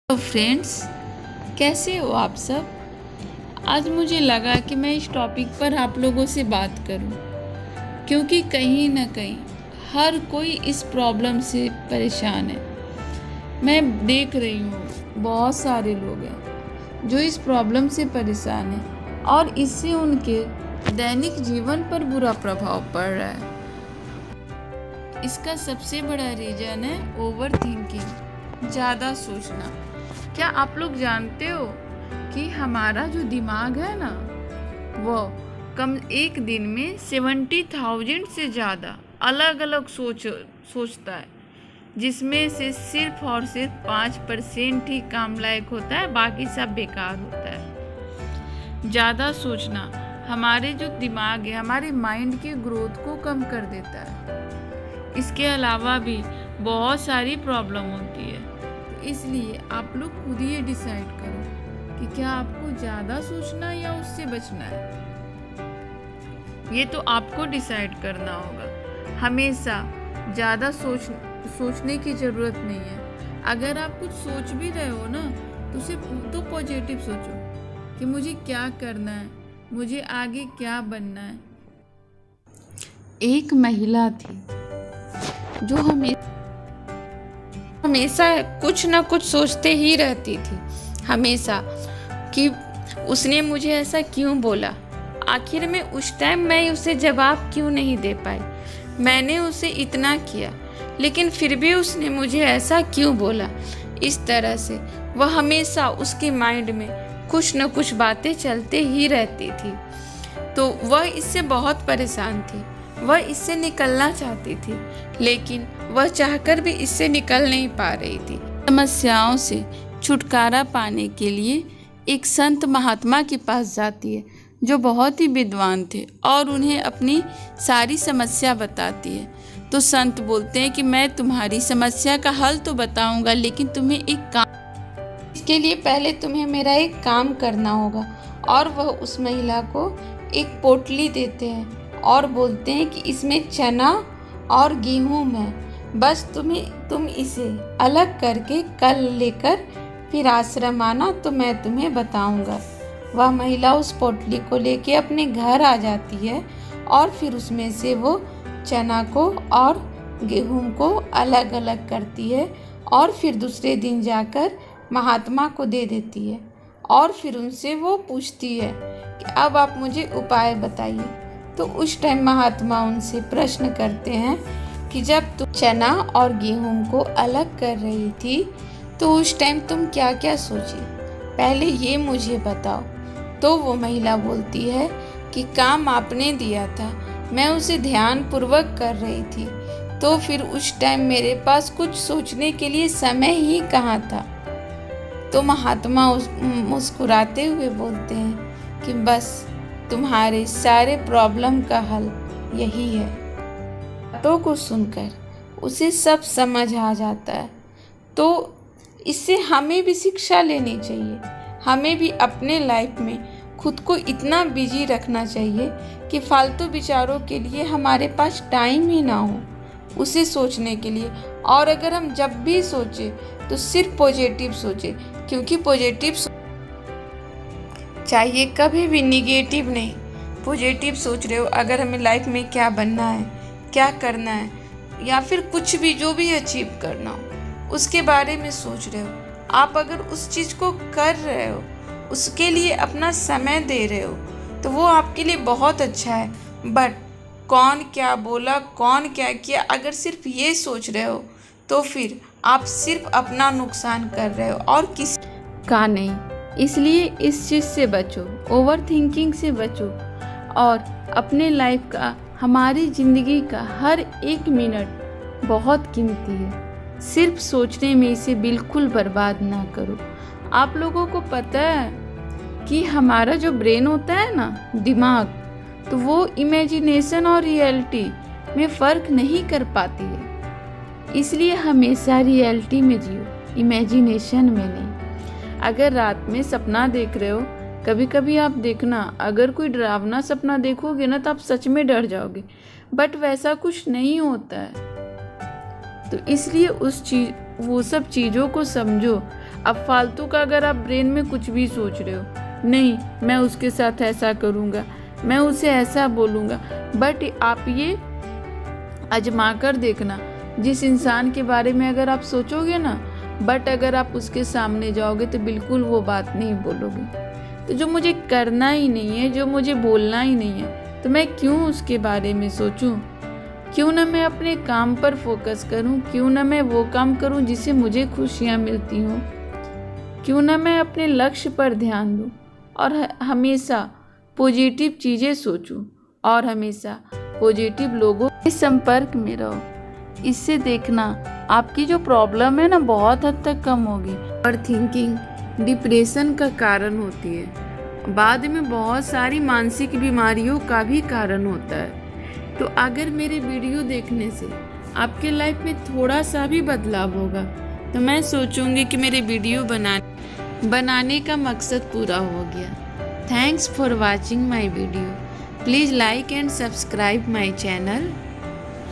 तो फ्रेंड्स, कैसे हो आप सब। आज मुझे लगा कि मैं इस टॉपिक पर आप लोगों से बात करूं, क्योंकि कहीं ना कहीं हर कोई इस प्रॉब्लम से परेशान है। मैं देख रही हूँ बहुत सारे लोग हैं जो इस प्रॉब्लम से परेशान हैं और इससे उनके दैनिक जीवन पर बुरा प्रभाव पड़ रहा है। इसका सबसे बड़ा रीज़न है ओवर थिंकिंग, ज़्यादा सोचना। क्या आप लोग जानते हो कि हमारा जो दिमाग है ना, वो एक दिन में 70,000 से ज़्यादा अलग अलग सोचता है, जिसमें से सिर्फ और सिर्फ 5% ही काम लायक होता है, बाकी सब बेकार होता है। ज़्यादा सोचना हमारे जो दिमाग है, हमारे माइंड के ग्रोथ को कम कर देता है। इसके अलावा भी बहुत सारी प्रॉब्लम होती है। इसलिए आप लोग खुद ही डिसाइड करो कि क्या आपको ज़्यादा सोचना या उससे बचना है। ये तो आपको डिसाइड करना होगा। हमेशा ज़्यादा सोचने की ज़रूरत नहीं है। अगर आप कुछ सोच भी रहे हो ना, तो पॉजिटिव सोचो कि मुझे क्या करना है, मुझे आगे क्या बनना है। एक महिला थी जो हमेशा कुछ ना कुछ सोचते ही रहती थी, हमेशा कि उसने मुझे ऐसा क्यों बोला। आखिर में उस टाइम मैं उसे जवाब क्यों नहीं दे पाई। मैंने उसे इतना किया, लेकिन फिर भी उसने मुझे ऐसा क्यों बोला। इस तरह से वह हमेशा उसके माइंड में कुछ न कुछ बातें चलते ही रहती थी। तो वह इससे बहुत परेशान थी। वह इससे निकलना चाहती थी, लेकिन वह चाहकर भी इससे निकल नहीं पा रही थी। समस्याओं से छुटकारा पाने के लिए एक संत महात्मा के पास जाती है, जो बहुत ही विद्वान थे, और उन्हें अपनी सारी समस्या बताती है। तो संत बोलते हैं कि मैं तुम्हारी समस्या का हल तो बताऊंगा, लेकिन तुम्हें एक काम, इसके लिए पहले तुम्हें मेरा एक काम करना होगा। और वह उस महिला को एक पोटली देते हैं और बोलते हैं कि इसमें चना और गेहूं है, बस तुम इसे अलग करके कल लेकर फिर आश्रम आना, तो मैं तुम्हें बताऊंगा। वह महिला उस पोटली को लेके अपने घर आ जाती है और फिर उसमें से वो चना को और गेहूं को अलग अलग करती है और फिर दूसरे दिन जाकर महात्मा को दे देती है। और फिर उनसे वो पूछती है कि अब आप मुझे उपाय बताइए। तो उस टाइम महात्मा उनसे प्रश्न करते हैं कि जब तुम चना और गेहूं को अलग कर रही थी, तो उस टाइम तुम क्या क्या सोची, पहले ये मुझे बताओ। तो वो महिला बोलती है कि काम आपने दिया था, मैं उसे ध्यान पूर्वक कर रही थी, तो फिर उस टाइम मेरे पास कुछ सोचने के लिए समय ही कहाँ था। तो महात्मा मुस्कुराते हुए बोलते हैं कि बस तुम्हारे सारे प्रॉब्लम का हल यही है। बातों को सुनकर उसे सब समझ आ जाता है। तो इससे हमें भी शिक्षा लेनी चाहिए। हमें भी अपने लाइफ में खुद को इतना बिजी रखना चाहिए कि फालतू विचारों के लिए हमारे पास टाइम ही ना हो उसे सोचने के लिए। और अगर हम जब भी सोचे तो सिर्फ पॉजिटिव सोचे, क्योंकि पॉजिटिव चाहिए, कभी भी निगेटिव नहीं। पॉजिटिव सोच रहे हो अगर हमें लाइफ में क्या बनना है, क्या करना है, या फिर कुछ भी जो भी अचीव करना हो उसके बारे में सोच रहे हो। आप अगर उस चीज़ को कर रहे हो, उसके लिए अपना समय दे रहे हो, तो वो आपके लिए बहुत अच्छा है। बट कौन क्या बोला, कौन क्या किया, अगर सिर्फ ये सोच रहे हो तो फिर आप सिर्फ अपना नुकसान कर रहे हो और किसी का नहीं। इसलिए इस चीज़ से बचो, ओवर थिंकिंग से बचो, और अपने लाइफ का, हमारी ज़िंदगी का हर एक मिनट बहुत कीमती है। सिर्फ सोचने में इसे बिल्कुल बर्बाद ना करो। आप लोगों को पता है कि हमारा जो ब्रेन होता है ना, दिमाग, तो वो इमेजिनेशन और रियलिटी में फ़र्क नहीं कर पाती है। इसलिए हमेशा रियलिटी में जियो, इमेजिनेशन में नहीं। अगर रात में सपना देख रहे हो, कभी कभी आप देखना, अगर कोई डरावना सपना देखोगे ना तो आप सच में डर जाओगे, बट वैसा कुछ नहीं होता है। तो इसलिए वो सब चीज़ों को समझो। अब फालतू का अगर आप ब्रेन में कुछ भी सोच रहे हो, नहीं मैं उसके साथ ऐसा करूँगा, मैं उसे ऐसा बोलूँगा, बट आप ये आजमा कर देखना, जिस इंसान के बारे में अगर आप सोचोगे ना, बट अगर आप उसके सामने जाओगे तो बिल्कुल वो बात नहीं बोलोगे। तो जो मुझे करना ही नहीं है, जो मुझे बोलना ही नहीं है, तो मैं क्यों उसके बारे में सोचूं? क्यों ना मैं अपने काम पर फोकस करूं? क्यों ना मैं वो काम करूं जिससे मुझे खुशियां मिलती हों? क्यों ना मैं अपने लक्ष्य पर ध्यान दूं और हमेशा पॉजिटिव चीज़ें सोचूं और हमेशा पॉजिटिव लोगों के संपर्क में रहो। इससे देखना आपकी जो प्रॉब्लम है ना बहुत हद तक कम होगी। और थिंकिंग डिप्रेशन का कारण होती है, बाद में बहुत सारी मानसिक बीमारियों का भी कारण होता है। तो अगर मेरे वीडियो देखने से आपके लाइफ में थोड़ा सा भी बदलाव होगा तो मैं सोचूंगी कि मेरे वीडियो बनाने का मकसद पूरा हो गया। Thanks for watching my video. Please like and subscribe my channel.